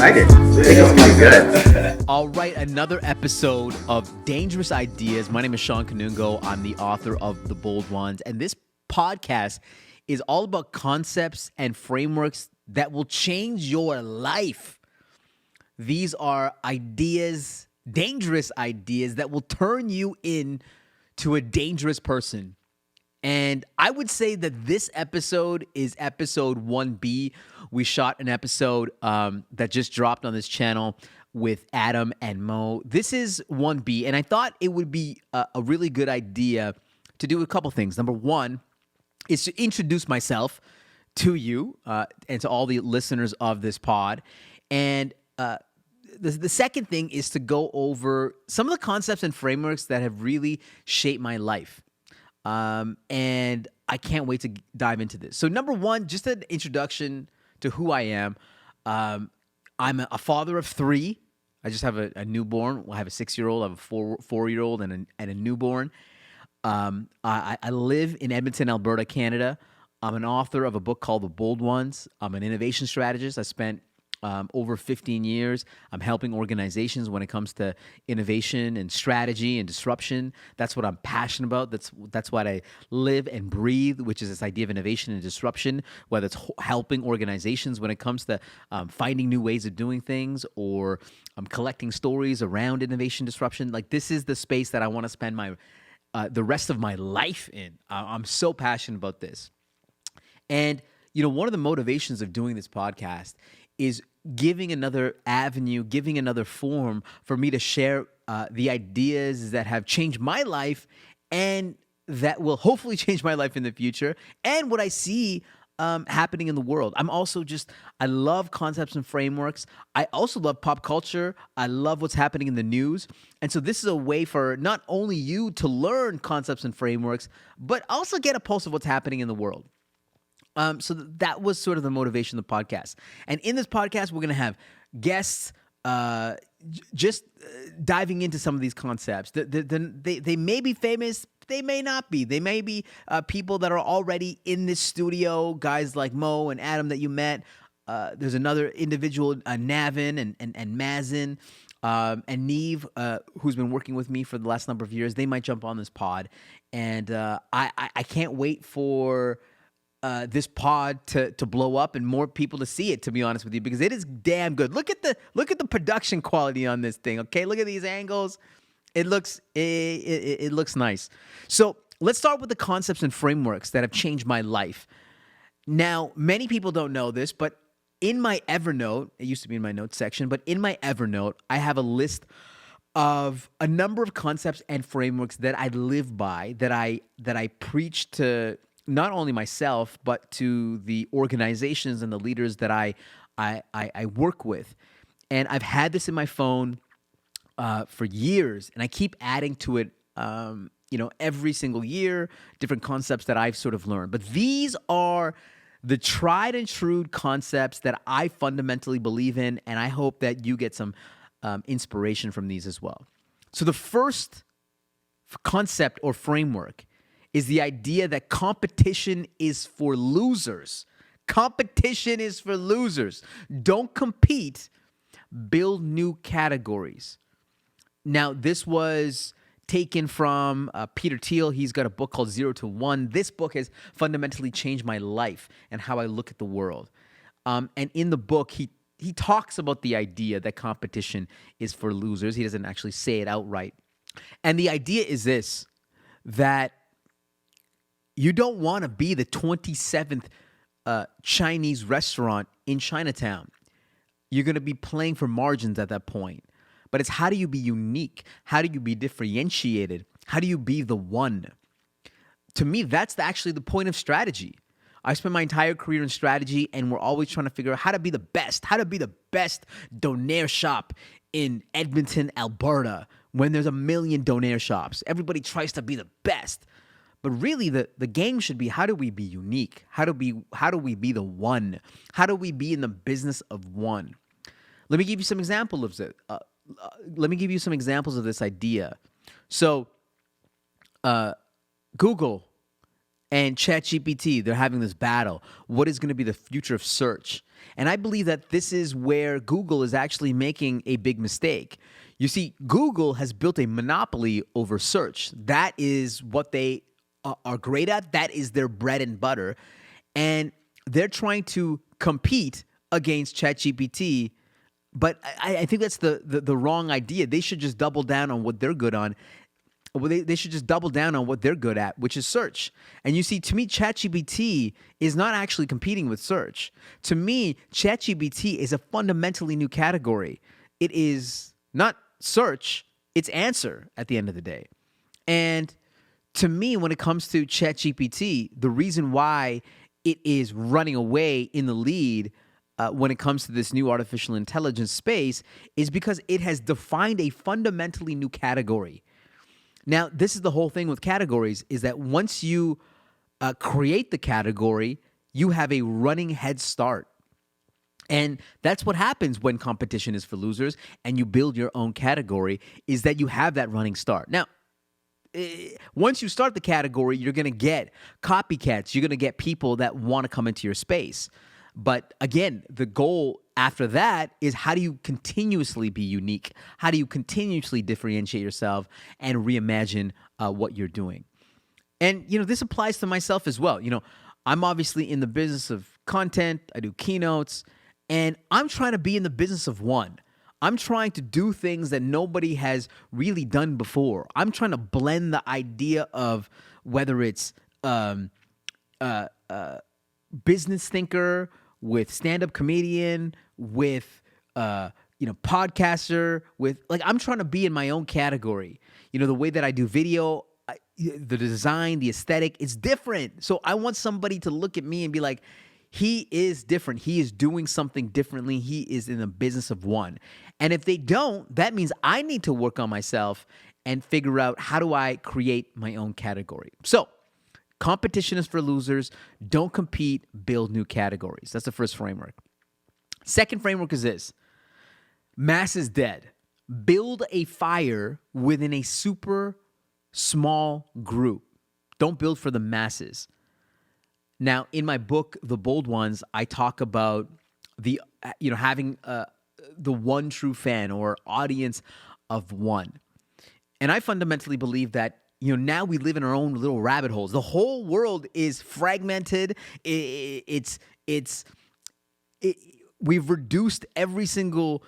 excited. I think it's pretty good. All right, another episode of Dangerous Ideas. My name is Shawn Kanungo. I'm the author of The Bold Ones. And this podcast is all about concepts and frameworks that will change your life. These are ideas, dangerous ideas that will turn you into a dangerous person. And I would say that this episode is episode 1B. We shot an episode that just dropped on this channel with Adam and Mo. This is 1B, and I thought it would be a really good idea to do a couple things. Number one is to introduce myself to you and to all the listeners of this pod. And the second thing is to go over some of the concepts and frameworks that have really shaped my life. And I can't wait to dive into this. So number one, just an introduction to who I am. I'm a father of three. I just have a newborn. I have a 6-year-old. I have a four-year-old and a newborn. I live in Edmonton, Alberta, Canada. I'm an author of a book called The Bold Ones. I'm an innovation strategist. I spent over 15 years. I'm helping organizations when it comes to innovation and strategy and disruption. That's what I'm passionate about. That's what I live and breathe, which is this idea of innovation and disruption, whether it's helping organizations when it comes to finding new ways of doing things or collecting stories around innovation disruption. Like, this is the space that I want to spend the rest of my life in. I'm so passionate about this. And, one of the motivations of doing this podcast is giving another avenue, giving another form for me to share the ideas that have changed my life and that will hopefully change my life in the future and what I see happening in the world. I love concepts and frameworks. I also love pop culture. I love what's happening in the news. And so this is a way for not only you to learn concepts and frameworks, but also get a pulse of what's happening in the world. So that was sort of the motivation of the podcast. And in this podcast, we're going to have guests just diving into some of these concepts. They may be famous. They may not be. They may be people that are already in this studio, guys like Mo and Adam that you met. There's another individual, Navin and Mazin. And Neve, who's been working with me for the last number of years. They might jump on this pod. And I can't wait for this pod to blow up and more people to see it, to be honest with you, because it is damn good. Look at the production quality on this thing. Okay, look at these angles. It looks nice. So let's start with the concepts and frameworks that have changed my life. Now, many people don't know this, but in my Evernote, it used to be in my notes section, but in my Evernote, I have a list of a number of concepts and frameworks that I live by, that I preach to not only myself, but to the organizations and the leaders that I work with. And I've had this in my phone for years, and I keep adding to it, every single year, different concepts that I've sort of learned. But these are the tried and true concepts that I fundamentally believe in, and I hope that you get some inspiration from these as well. So the first concept or framework is the idea that competition is for losers. Competition is for losers. Don't compete, build new categories. Now, this was taken from Peter Thiel. He's got a book called 0 to 1. This book has fundamentally changed my life and how I look at the world. And in the book, he talks about the idea that competition is for losers. He doesn't actually say it outright. And the idea is this, that you don't want to be the 27th Chinese restaurant in Chinatown. You're going to be playing for margins at that point. But it's, how do you be unique? How do you be differentiated? How do you be the one? To me, that's actually the point of strategy. I spent my entire career in strategy, and we're always trying to figure out how to be the best donaire shop in Edmonton, Alberta, when there's a million donaire shops. Everybody tries to be the best. But really, the game should be, how do we be unique? How do we be the one? How do we be in the business of one? Let me give you some examples of it. Let me give you some examples of this idea. So, Google and ChatGPT, they're having this battle. What is going to be the future of search? And I believe that this is where Google is actually making a big mistake. You see, Google has built a monopoly over search. That is what they are great at. That is their bread and butter. And they're trying to compete against ChatGPT, but I think that's the wrong idea. They should just double down on what they're good on. Well, they should just double down on what they're good at, which is search. And you see, to me, ChatGPT is not actually competing with search. To me, ChatGPT is a fundamentally new category. It is not search, it's answer at the end of the day. And to me, when it comes to ChatGPT, the reason why it is running away in the lead when it comes to this new artificial intelligence space is because it has defined a fundamentally new category. Now, this is the whole thing with categories, is that once you create the category, you have a running head start. And that's what happens when competition is for losers and you build your own category, is that you have that running start. Now, once you start the category, you're going to get copycats. You're going to get people that want to come into your space. But again, the goal after that is, how do you continuously be unique? How do you continuously differentiate yourself and reimagine what you're doing? And, this applies to myself as well. I'm obviously in the business of content. I do keynotes, and I'm trying to be in the business of one. I'm trying to do things that nobody has really done before. I'm trying to blend the idea of whether it's business thinker with stand-up comedian, with podcaster, with I'm trying to be in my own category. The way that I do video, the design, the aesthetic, it's different. So I want somebody to look at me and be like, he is different. He is doing something differently. He is in the business of one. And if they don't, that means I need to work on myself and figure out, how do I create my own category? So competition is for losers. Don't compete, build new categories. That's the first framework. Second framework is this: mass is dead. Build a fire within a super small group. Don't build for the masses. Now, in my book, The Bold Ones, I talk about having the one true fan or audience of one. And I fundamentally believe that now we live in our own little rabbit holes. The whole world is fragmented. We've reduced every single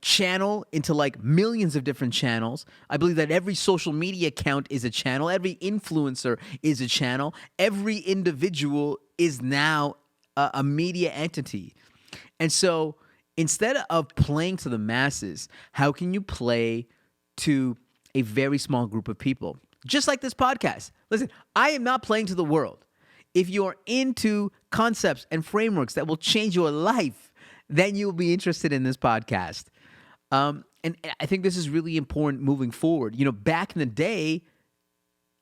channel into millions of different channels. I believe that every social media account is a channel. Every influencer is a channel. Every individual is now a media entity. And so instead of playing to the masses, how can you play to a very small group of people? Just like this podcast. Listen, I am not playing to the world. If you're into concepts and frameworks that will change your life, then you'll be interested in this podcast. And I think this is really important moving forward. Back in the day,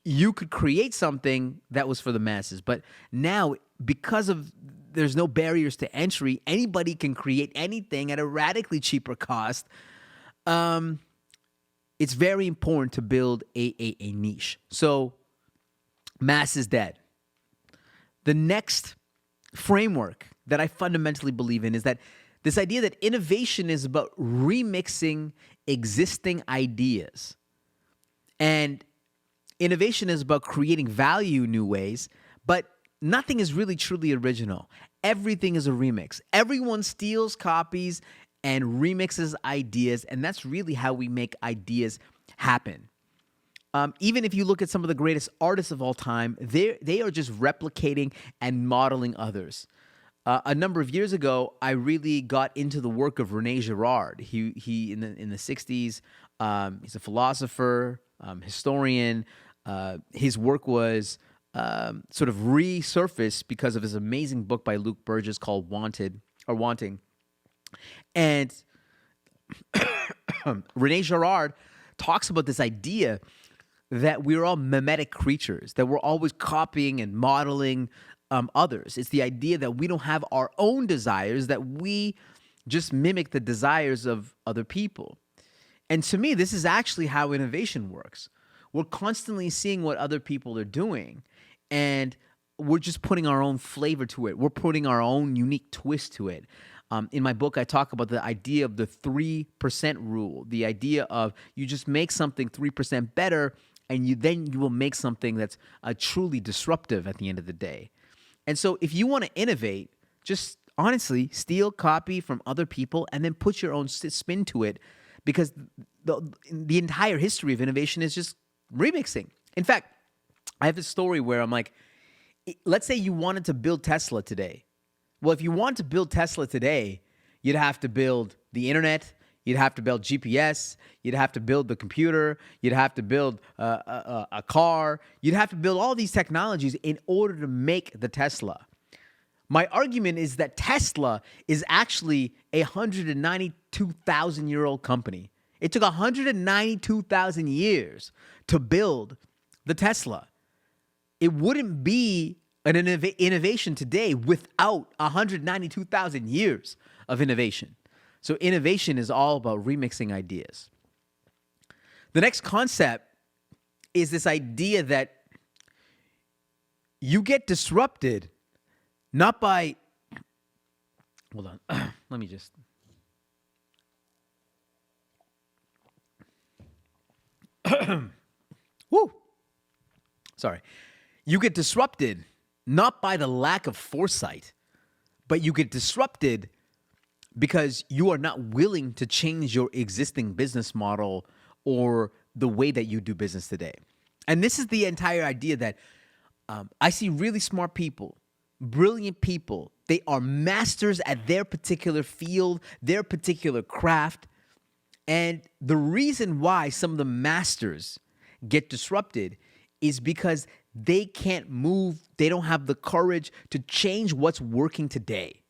you could create something that was for the masses. But now, because there's no barriers to entry, anybody can create anything at a radically cheaper cost. It's very important to build a niche. So mass is dead. The next framework that I fundamentally believe in is that this idea that innovation is about remixing existing ideas. And innovation is about creating value new ways, but nothing is really truly original. Everything is a remix. Everyone steals, copies, and remixes ideas, and that's really how we make ideas happen. Even if you look at some of the greatest artists of all time, they are just replicating and modeling others. A number of years ago, I really got into the work of René Girard. He in the 60s, he's a philosopher, historian. His work was sort of resurfaced because of his amazing book by Luke Burgess called Wanting. And René Girard talks about this idea that we're all mimetic creatures, that we're always copying and modeling others. It's the idea that we don't have our own desires, that we just mimic the desires of other people. And to me, this is actually how innovation works. We're constantly seeing what other people are doing, and we're just putting our own flavor to it. We're putting our own unique twist to it. In my book, I talk about the idea of the 3% rule, the idea of you just make something 3% better, and you will make something that's truly disruptive at the end of the day. And so if you want to innovate, just honestly steal, copy from other people, and then put your own spin to it, because the entire history of innovation is just remixing. In fact, I have this story where I'm like, let's say you wanted to build Tesla today. Well, if you want to build Tesla today, you'd have to build the internet, you'd have to build GPS, you'd have to build the computer, you'd have to build a car, you'd have to build all these technologies in order to make the Tesla. My argument is that Tesla is actually a 192,000-year-old company. It took 192,000 years to build the Tesla. It wouldn't be an innovation today without 192,000 years of innovation. So innovation is all about remixing ideas. The next concept is this idea that you get disrupted not by, hold on, let me just, woo, sorry. You get disrupted not by the lack of foresight, but you get disrupted because you are not willing to change your existing business model or the way that you do business today. And this is the entire idea that I see really smart people, brilliant people. They are masters at their particular field, their particular craft. And the reason why some of the masters get disrupted is because they can't move. They don't have the courage to change what's working today.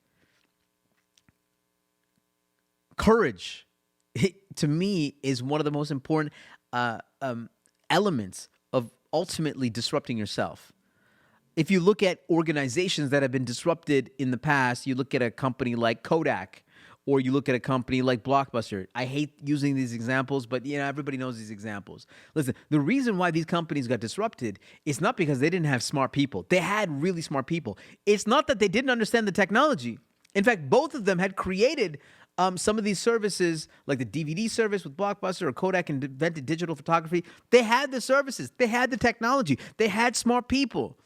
Courage, to me, is one of the most important elements of ultimately disrupting yourself. If you look at organizations that have been disrupted in the past, you look at a company like Kodak, or you look at a company like Blockbuster. I hate using these examples, but everybody knows these examples. Listen, the reason why these companies got disrupted is not because they didn't have smart people. They had really smart people. It's not that they didn't understand the technology. In fact, both of them had created some of these services, like the DVD service with Blockbuster, or Kodak invented digital photography. They had the services. They had the technology. They had smart people.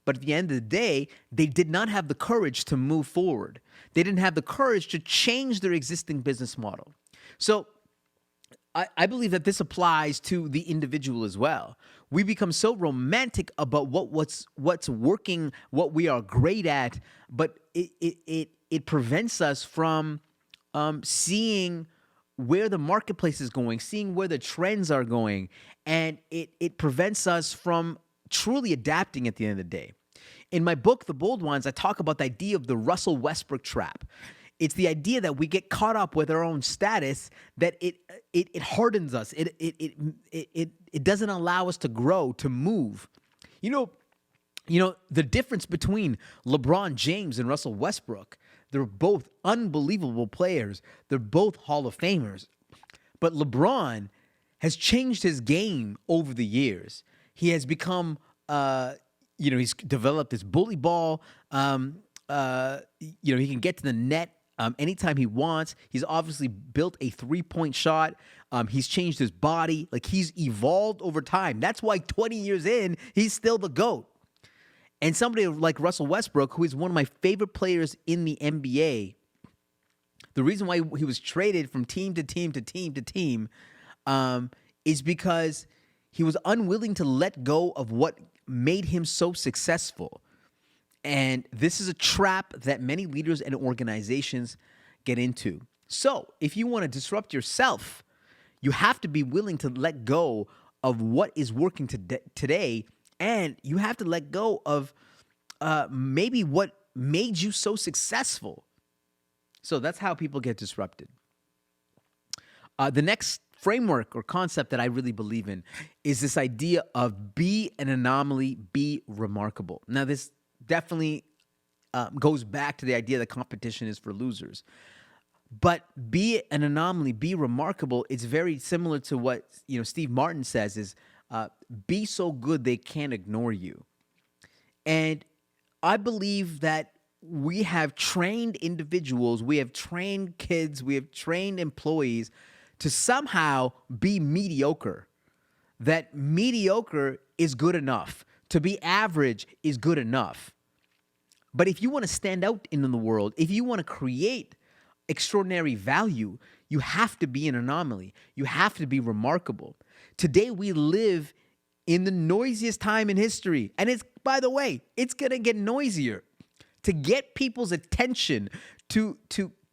But at the end of the day, they did not have the courage to move forward. They didn't have the courage to change their existing business model. So I believe that this applies to the individual as well. We become so romantic about what's working, what we are great at, but it prevents us from seeing where the marketplace is going, seeing where the trends are going, and it prevents us from truly adapting at the end of the day. In my book, The Bold Ones, I talk about the idea of the Russell Westbrook trap. It's the idea that we get caught up with our own status, that it hardens us. It doesn't allow us to grow, to move. You know the difference between LeBron James and Russell Westbrook. They're both unbelievable players. They're both Hall of Famers. But LeBron has changed his game over the years. He has become he's developed this bully ball. He can get to the net anytime he wants. He's obviously built a three-point shot. He's changed his body. Like, he's evolved over time. That's why 20 years in, he's still the GOAT. And somebody like Russell Westbrook, who is one of my favorite players in the NBA, the reason why he was traded from team to team to team to team is because he was unwilling to let go of what made him so successful. And this is a trap that many leaders and organizations get into. So if you want to disrupt yourself, you have to be willing to let go of what is working today, and you have to let go of maybe what made you so successful. So that's how people get disrupted. The next framework or concept that I really believe in is this idea of be an anomaly, be remarkable. Now, this definitely goes back to the idea that competition is for losers. But be an anomaly, be remarkable. It's very similar to what Steve Martin says is be so good they can't ignore you. And I believe that we have trained individuals, we have trained kids, we have trained employees to somehow be mediocre. That mediocre is good enough. To be average is good enough. But if you want to stand out in the world, if you want to create extraordinary value, you have to be an anomaly. You have to be remarkable. Today we live in the noisiest time in history. And it's, by the way, it's going to get noisier. To get people's attention, to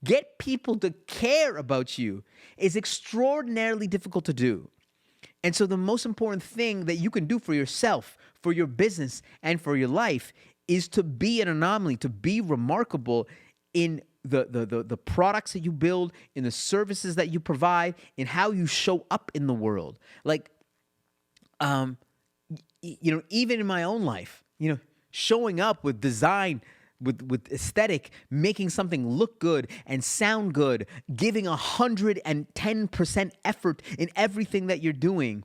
get people to care about you is extraordinarily difficult to do. And so the most important thing that you can do for yourself, for your business, and for your life is to be an anomaly, to be remarkable in the products that you build, in the services that you provide, in how you show up in the world. Like, even in my own life, showing up with design, with aesthetic, making something look good and sound good, giving 110% effort in everything that you're doing,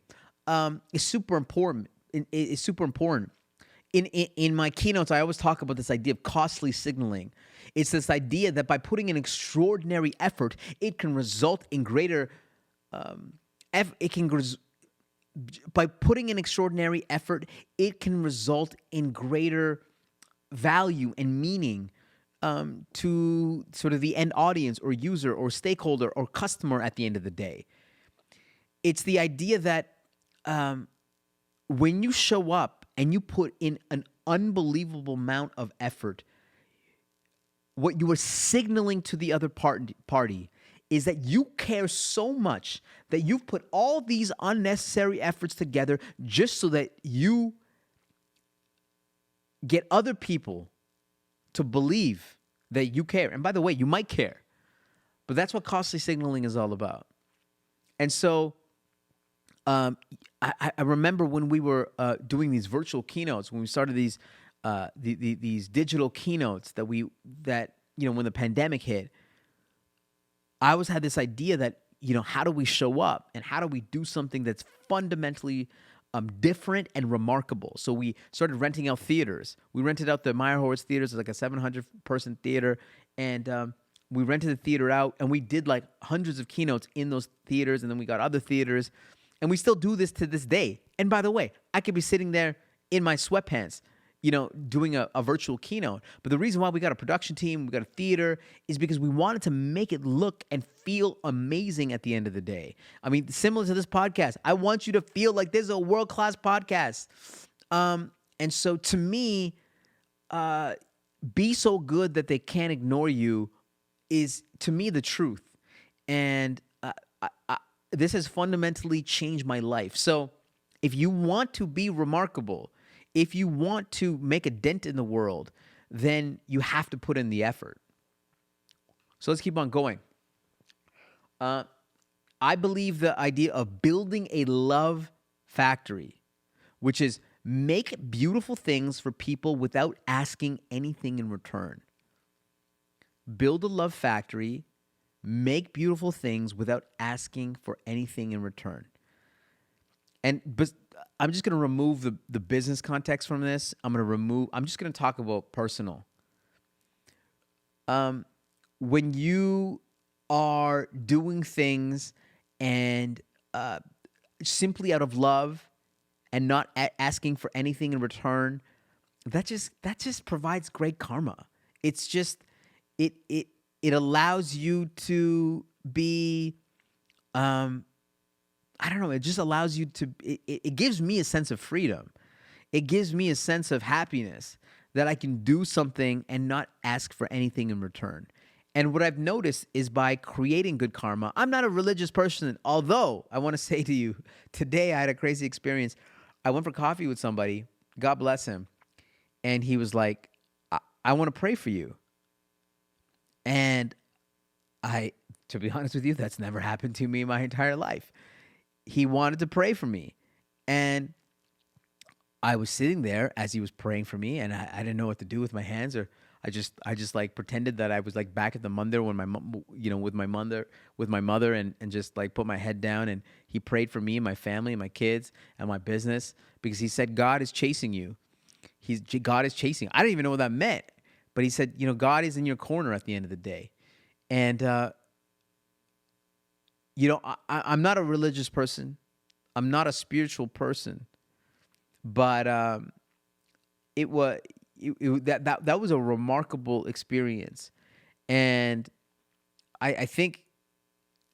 is super important. It's super important. In my keynotes, I always talk about this idea of costly signaling. It's this idea that by putting in extraordinary effort, it can result in greater. By putting in extraordinary effort, it can result in greater value and meaning to sort of the end audience or user or stakeholder or customer at the end of the day. It's the idea that when you show up and you put in an unbelievable amount of effort, what you are signaling to the other party is that you care so much that you've put all these unnecessary efforts together just so that you get other people to believe that you care. And by the way, you might care, but that's what costly signaling is all about. And so I remember when we were doing these virtual keynotes, when we started these digital keynotes that when the pandemic hit, I always had this idea that, how do we show up and how do we do something that's fundamentally different and remarkable? So we started renting out theaters. We rented out the Meyerhorst theaters. It's like a 700-person theater. And we rented the theater out, and we did like hundreds of keynotes in those theaters, and then we got other theaters. And we still do this to this day. And by the way, I could be sitting there in my sweatpants, doing a virtual keynote. But the reason why we got a production team, we got a theater, is because we wanted to make it look and feel amazing at the end of the day. I mean, similar to this podcast, I want you to feel like this is a world-class podcast. And so to me, be so good that they can't ignore you is, to me, the truth. And this has fundamentally changed my life. So if you want to be remarkable, if you want to make a dent in the world, then you have to put in the effort. So let's keep on going. I believe the idea of building a love factory, which is make beautiful things for people without asking anything in return. Build a love factory, make beautiful things without asking for anything in return. But I'm just going to remove the business context from this. I'm just going to talk about personal. When you are doing things and simply out of love and not asking for anything in return, that just provides great karma. It's just it allows you to be I don't know. It just allows you to, it gives me a sense of freedom. It gives me a sense of happiness that I can do something and not ask for anything in return. And what I've noticed is by creating good karma, I'm not a religious person, although I want to say to you, today I had a crazy experience. I went for coffee with somebody, God bless him, and he was like, I want to pray for you. And to be honest with you, that's never happened to me my entire life. He wanted to pray for me. And I was sitting there as he was praying for me, and I didn't know what to do with my hands, or I just like pretended that I was like back at the mother when my mom, with my mother, and just like put my head down, and he prayed for me and my family and my kids and my business, because he said, God is chasing you. God is chasing. I didn't even know what that meant, but he said, God is in your corner at the end of the day. And I'm not a religious person. I'm not a spiritual person, but it was that was a remarkable experience, and I think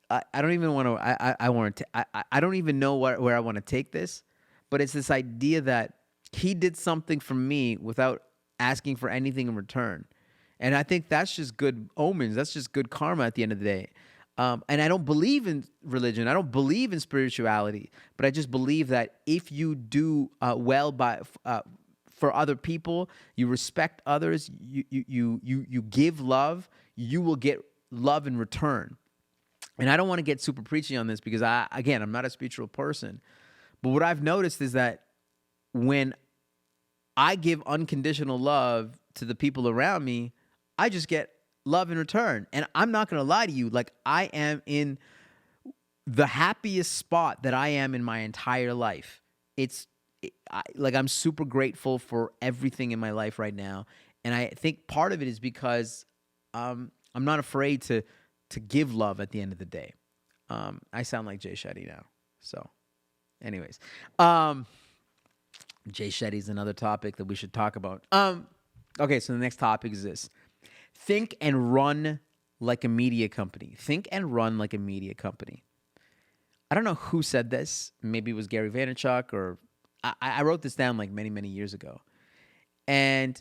I don't even want to. I want to. I don't even know where I want to take this, but it's this idea that he did something for me without asking for anything in return, and I think that's just good omens. That's just good karma at the end of the day. And I don't believe in religion. I don't believe in spirituality, but I just believe that if you do well for other people, you respect others, you give love, you will get love in return. And I don't want to get super preachy on this because I'm not a spiritual person. But what I've noticed is that when I give unconditional love to the people around me, I just get love in return. And I'm not going to lie to you, like I am in the happiest spot that I am in my entire life. I'm super grateful for everything in my life right now. And I think part of it is because I'm not afraid to give love at the end of the day. I sound like Jay Shetty now. So anyways, Jay Shetty's another topic that we should talk about. Okay, so the next topic is this. Think and run like a media company. Think and run like a media company. I don't know who said this. Maybe it was Gary Vaynerchuk, or I wrote this down like many, many years ago. And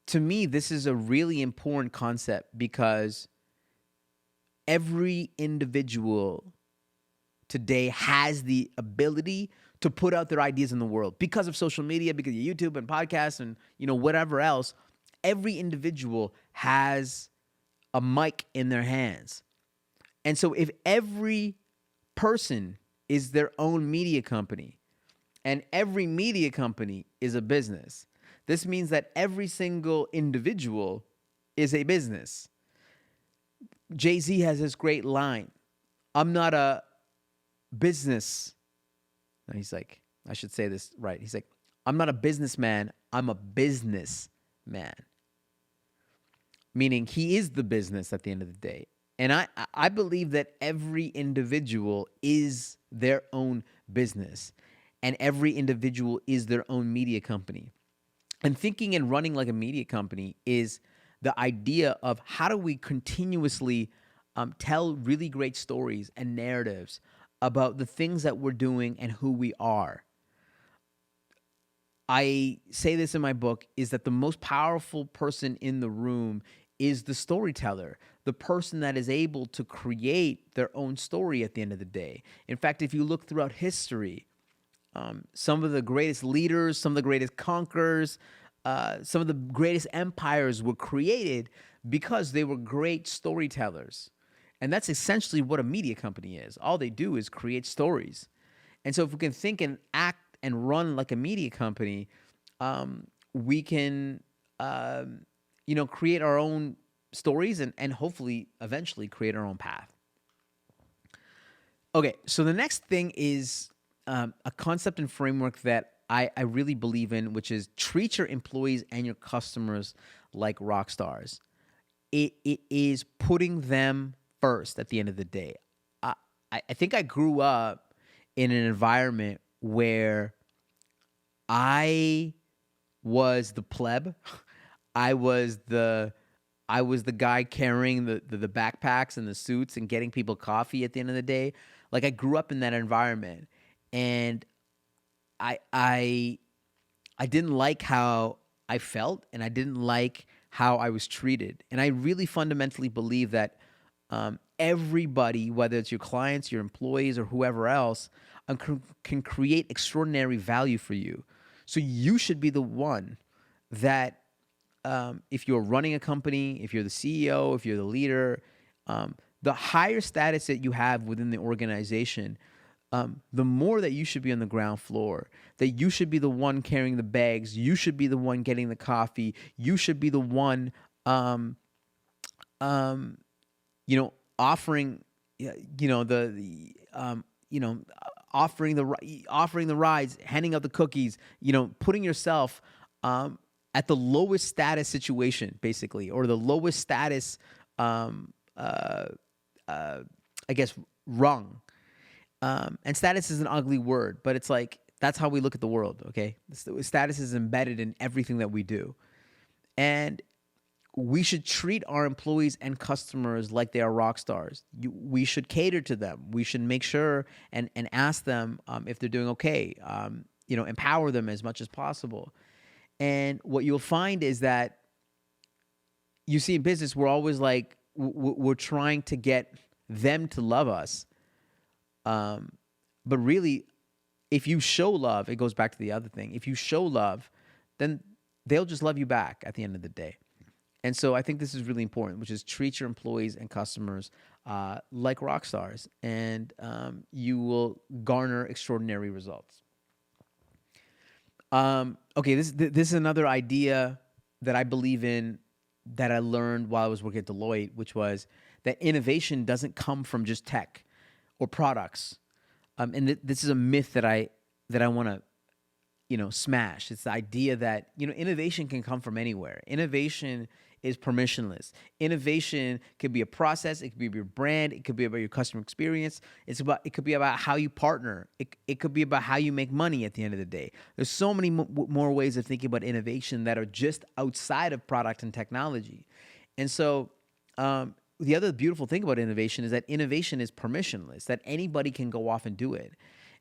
to me, this is a really important concept because every individual today has the ability to put out their ideas in the world because of social media, because of YouTube and podcasts and whatever else. Every individual has a mic in their hands. And so if every person is their own media company and every media company is a business, this means that every single individual is a business. Jay-Z has this great line, I'm not a business. And he's like, I should say this right. He's like, I'm not a businessman, I'm a businessman. Meaning he is the business at the end of the day. And I believe that every individual is their own business and every individual is their own media company. And thinking and running like a media company is the idea of how do we continuously tell really great stories and narratives about the things that we're doing and who we are. I say this in my book, is that the most powerful person in the room is the storyteller, the person that is able to create their own story at the end of the day. In fact, if you look throughout history, some of the greatest leaders, some of the greatest conquerors, some of the greatest empires were created because they were great storytellers. And that's essentially what a media company is. All they do is create stories. And so if we can think and act and run like a media company, we can create our own stories and hopefully eventually create our own path. Okay, so the next thing is a concept and framework that I really believe in, which is treat your employees and your customers like rock stars. It is putting them first at the end of the day. I think I grew up in an environment where I was the pleb. I was the guy carrying the backpacks and the suits and getting people coffee at the end of the day. Like I grew up in that environment, and I didn't like how I felt, and I didn't like how I was treated. And I really fundamentally believe that everybody, whether it's your clients, your employees, or whoever else, can create extraordinary value for you. So you should be the one that, if you're running a company, if you're the CEO, if you're the leader, the higher status that you have within the organization, the more that you should be on the ground floor, that you should be the one carrying the bags, you should be the one getting the coffee, you should be the one, offering, offering the rides, handing out the cookies, putting yourself at the lowest status situation, basically, or the lowest status, I guess, rung. And status is an ugly word, but it's like that's how we look at the world. Okay, status is embedded in everything that we do, and we should treat our employees and customers like they are rock stars. We should cater to them. We should make sure and ask them if they're doing okay. Empower them as much as possible. And what you'll find is that you see in business, we're always like we're trying to get them to love us. But really, if you show love, it goes back to the other thing. If you show love, then they'll just love you back at the end of the day. And so I think this is really important, which is treat your employees and customers like rock stars, and you will garner extraordinary results. Okay, this is another idea that I believe in that I learned while I was working at Deloitte, which was that innovation doesn't come from just tech or products. And this is a myth that I want to smash. It's the idea that innovation can come from anywhere. Innovation is permissionless. Innovation could be a process. It could be your brand. It could be about your customer experience. It could be about how you partner. It could be about how you make money at the end of the day. There's so many more ways of thinking about innovation that are just outside of product and technology. And so the other beautiful thing about innovation is that innovation is permissionless, that anybody can go off and do it.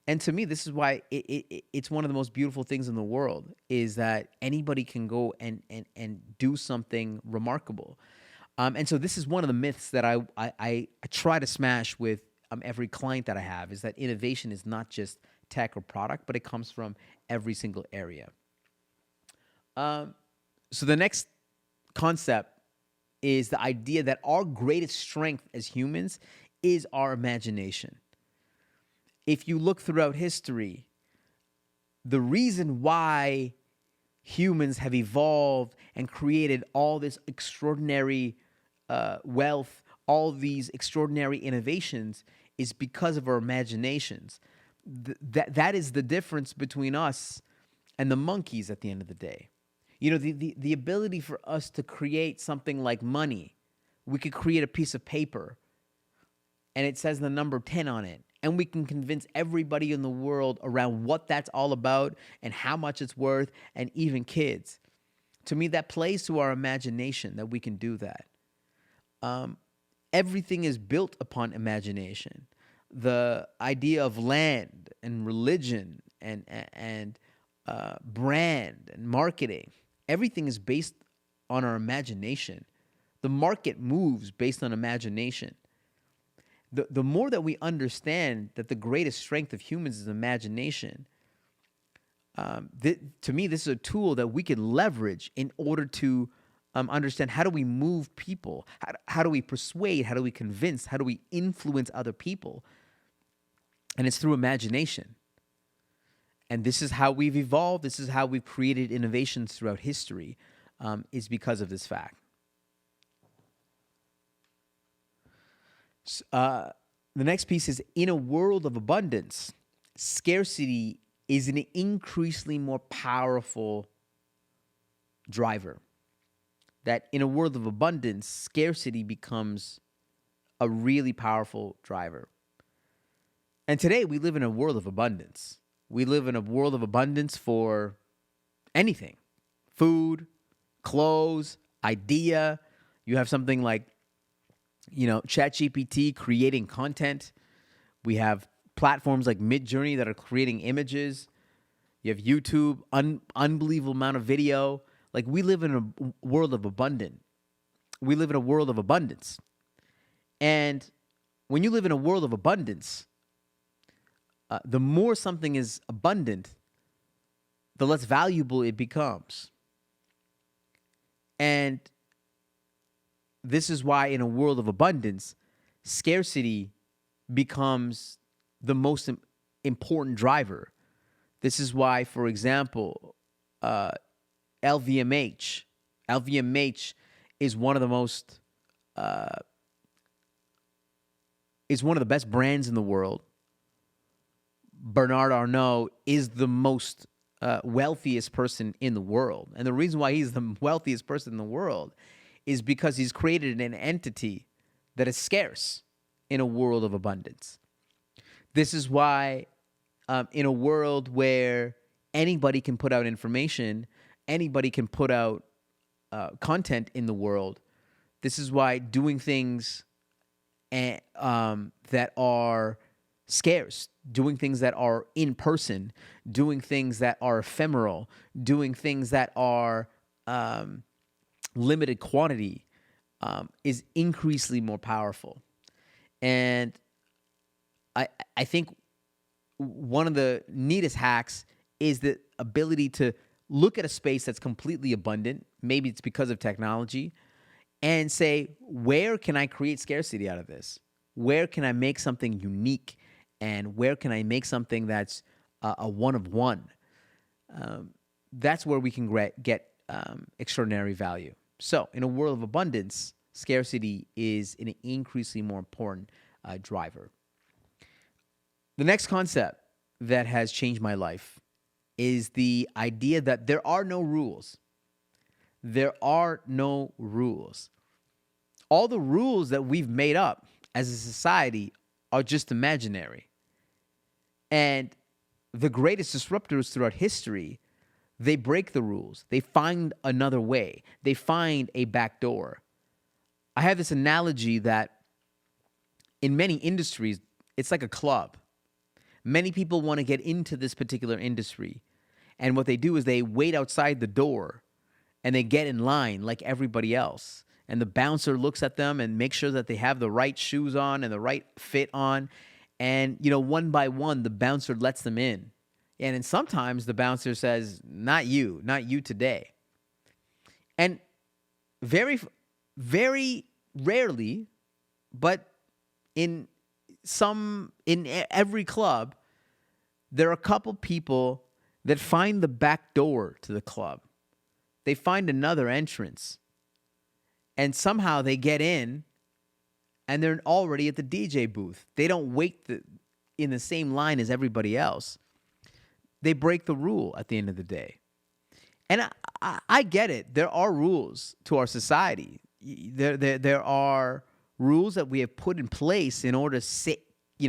And to me, this is why it's one of the most beautiful things in the world, is that anybody can go and do something remarkable. And so this is one of the myths that I try to smash with every client that I have, is that innovation is not just tech or product, but it comes from every single area. So the next concept is the idea that our greatest strength as humans is our imagination. If you look throughout history, the reason why humans have evolved and created all this extraordinary wealth, all these extraordinary innovations, is because of our imaginations. That is the difference between us and the monkeys at the end of the day. The ability for us to create something like money. We could create a piece of paper and it says the number 10 on it. And we can convince everybody in the world around what that's all about and how much it's worth, and even kids. To me, that plays to our imagination that we can do that. Everything is built upon imagination. The idea of land and religion and brand and marketing, everything is based on our imagination. The market moves based on imagination. The more that we understand that the greatest strength of humans is imagination, to me, this is a tool that we can leverage in order to understand how do we move people, how do we persuade, how do we convince, how do we influence other people, and it's through imagination. And this is how we've evolved. This is how we've created innovations throughout history, is because of this fact. The next piece is, in a world of abundance, scarcity is an increasingly more powerful driver. That in a world of abundance, scarcity becomes a really powerful driver. And today we live in a world of abundance. We live in a world of abundance for anything: food, clothes, idea. You have something like ChatGPT creating content. We have platforms like Midjourney that are creating images. You have YouTube, unbelievable amount of video. Like, we live in a world of abundance. We live in a world of abundance. And when you live in a world of abundance, the more something is abundant, the less valuable it becomes. And this is why, in a world of abundance, scarcity becomes the most important driver. This is why, for example, LVMH is one of the most is one of the best brands in the world. Bernard Arnault is the most wealthiest person in the world. And the reason why he's the wealthiest person in the world is because he's created an entity that is scarce in a world of abundance. This is why in a world where anybody can put out information, anybody can put out content in the world, this is why doing things that are scarce, doing things that are in person, doing things that are ephemeral, doing things that are limited quantity is increasingly more powerful. And I think one of the neatest hacks is the ability to look at a space that's completely abundant. Maybe it's because of technology, and say, where can I create scarcity out of this? Where can I make something unique? And where can I make something that's a one of one? That's where we can get extraordinary value. So in a world of abundance, scarcity is an increasingly more important driver. The next concept that has changed my life is the idea that there are no rules. There are no rules. All the rules that we've made up as a society are just imaginary. And the greatest disruptors throughout history, they break the rules. They find another way. They find a back door. I have this analogy that in many industries, it's like a club. Many people want to get into this particular industry. And what they do is they wait outside the door and they get in line like everybody else. And the bouncer looks at them and makes sure that they have the right shoes on and the right fit on. And, one by one, the bouncer lets them in. And then sometimes the bouncer says, not you today. And very, very rarely, but in every club, there are a couple people that find the back door to the club. They find another entrance. And somehow they get in and they're already at the DJ booth. They don't wait in the same line as everybody else. They break the rule at the end of the day. And I get it. There are rules to our society. There are rules that we have put in place in order to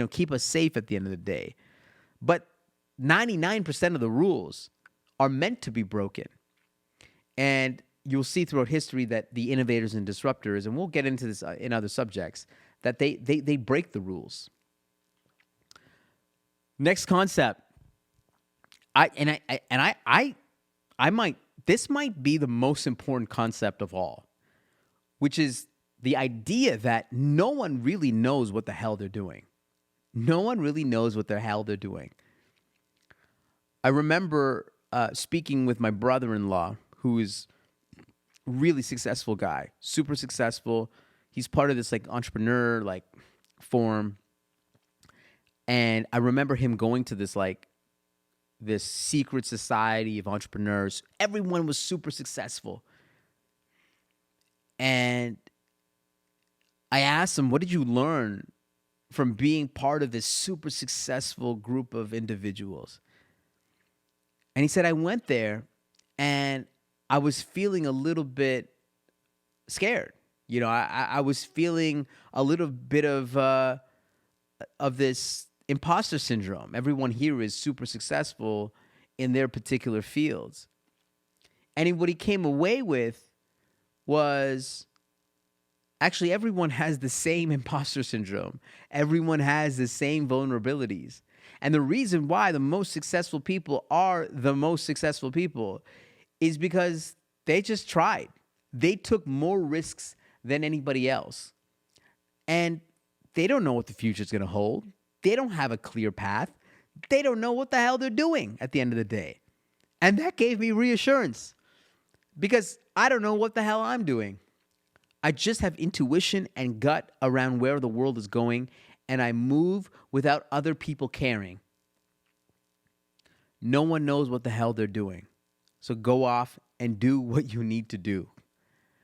keep us safe at the end of the day. But 99% of the rules are meant to be broken. And you'll see throughout history that the innovators and disruptors, and we'll get into this in other subjects, that they break the rules. Next concept. This might be the most important concept of all, which is the idea that no one really knows what the hell they're doing. No one really knows what the hell they're doing. I remember speaking with my brother-in-law, who is a really successful guy, super successful. He's part of this entrepreneur forum. And I remember him going to this secret society of entrepreneurs. Everyone was super successful. And I asked him, what did you learn from being part of this super successful group of individuals? And he said, I went there and I was feeling a little bit scared. I was feeling a little bit of this imposter syndrome. Everyone here is super successful in their particular fields. And what he came away with was, actually, everyone has the same imposter syndrome. Everyone has the same vulnerabilities. And the reason why the most successful people are the most successful people is because they just tried. They took more risks than anybody else. And they don't know what the future is going to hold. They don't have a clear path. They don't know what the hell they're doing at the end of the day. And that gave me reassurance because I don't know what the hell I'm doing. I just have intuition and gut around where the world is going, and I move without other people caring. No one knows what the hell they're doing. So go off and do what you need to do.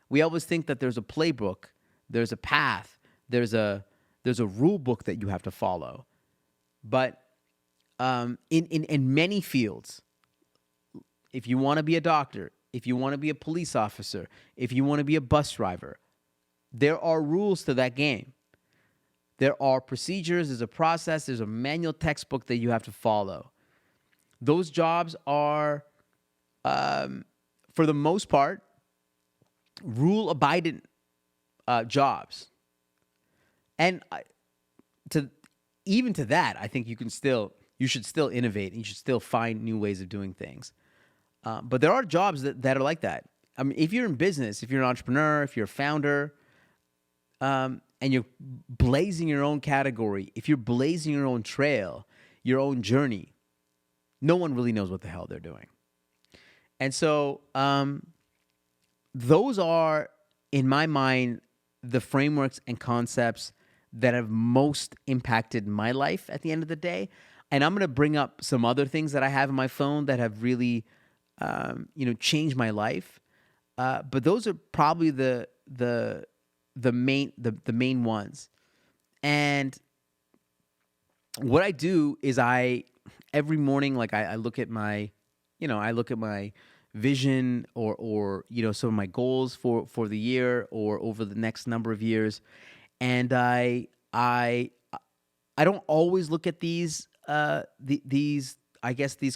We always think that there's a playbook, there's a path, there's a rule book that you have to follow. But in many fields. If you want to be a doctor, if you want to be a police officer, if you want to be a bus driver, there are rules to that game. There are procedures, there's a process, there's a manual textbook that you have to follow. Those jobs are, for the most part, rule-abiding jobs. And even to that, I think you should still innovate, and you should still find new ways of doing things. But there are jobs that are like that. I mean, if you're in business, if you're an entrepreneur, if you're a founder, and you're blazing your own category, if you're blazing your own trail, your own journey, no one really knows what the hell they're doing. And so those are, in my mind, the frameworks and concepts that have most impacted my life at the end of the day. And I'm going to bring up some other things that I have in my phone that have really, changed my life. But those are probably the main ones. And what I do is every morning, like I look at my vision or some of my goals for the year or over the next number of years. And I don't always look at these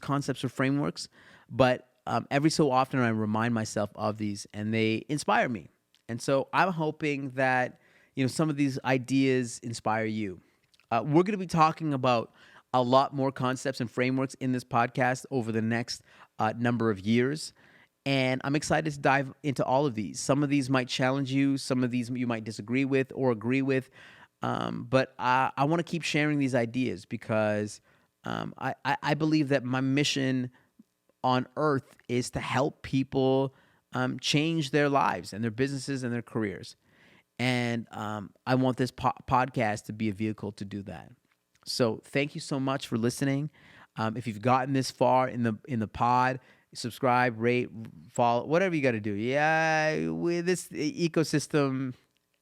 concepts or frameworks, but every so often I remind myself of these, and they inspire me. And so I'm hoping that some of these ideas inspire you. We're going to be talking about a lot more concepts and frameworks in this podcast over the next number of years. And I'm excited to dive into all of these. Some of these might challenge you. Some of these you might disagree with or agree with. But I want to keep sharing these ideas because I believe that my mission on earth is to help people change their lives and their businesses and their careers. And I want this podcast to be a vehicle to do that. So thank you so much for listening. If you've gotten this far in the pod, subscribe, rate, follow, whatever you got to do. Yeah, this ecosystem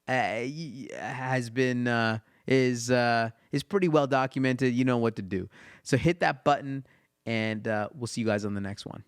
has been is pretty well documented. You know what to do. So hit that button, and we'll see you guys on the next one.